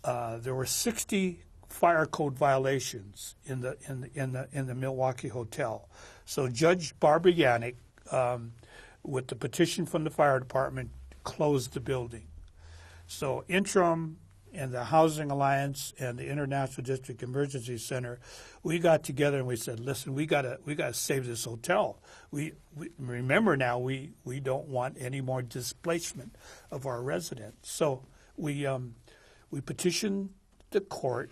there were 60 fire code violations in the Milwaukee hotel. So Judge Barbara Yannick, with the petition from the fire department, closed the building. So InterIm and the Housing Alliance and the International District Emergency Center, we got together and we said, listen, we gotta save this hotel. We remember now, we don't want any more displacement of our residents. So we petitioned the court.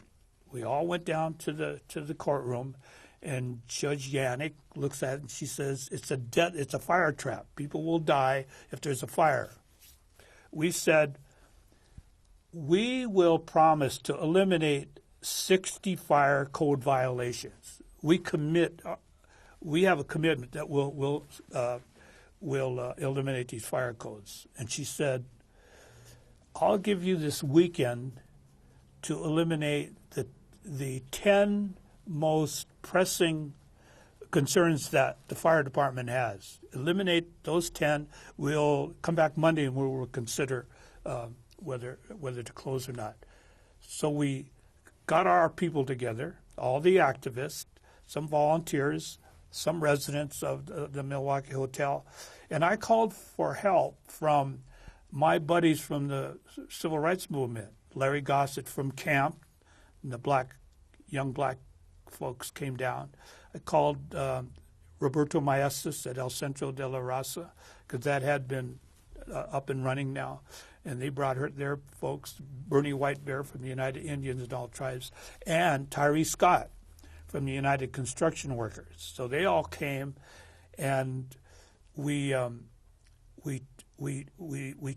We all went down to the courtroom, and Judge Yannick looks at it and she says, it's a fire trap. People will die if there's a fire. We said, we will promise to eliminate 60 fire code violations. We have a commitment that we'll eliminate these fire codes. And she said, I'll give you this weekend to eliminate the 10 most pressing concerns that the fire department has. Eliminate those 10. We'll come back Monday and we'll consider whether to close or not. So we got our people together, all the activists, some volunteers, some residents of the Milwaukee Hotel, and I called for help from my buddies from the civil rights movement. Larry Gossett from camp, and the young black folks came down. I called Roberto Maestas at El Centro de la Raza, because that had been up and running now. And they brought their folks, Bernie White Bear from the United Indians and All Tribes, and Tyree Scott from the United Construction Workers. So they all came, and we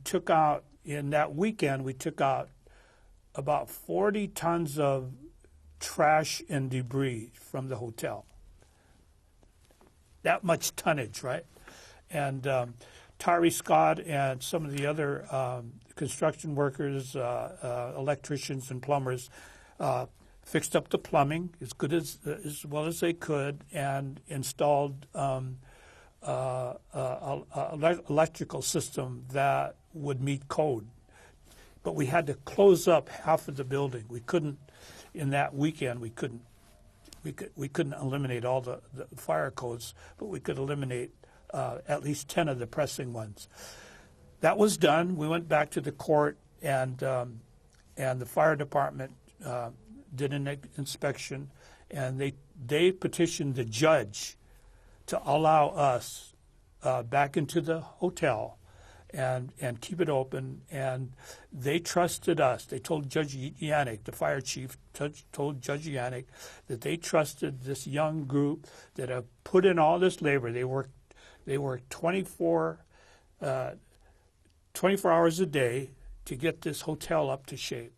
took out, in that weekend, we took out about 40 tons of trash and debris from the hotel. That much tonnage, right? And Tyree Scott and some of the other construction workers, electricians and plumbers, fixed up the plumbing as well as they could, and installed electrical system that would meet code. But we had to close up half of the building. We couldn't, in that weekend, we couldn't eliminate all the fire codes, but we could eliminate at least 10 of the pressing ones. That was done. We went back to the court, and the fire department did an inspection, and they petitioned the judge to allow us back into the hotel and keep it open. And they trusted us. They told Judge Yannick, the fire chief, told Judge Yannick that they trusted this young group that have put in all this labor. They worked 24 hours a day to get this hotel up to shape.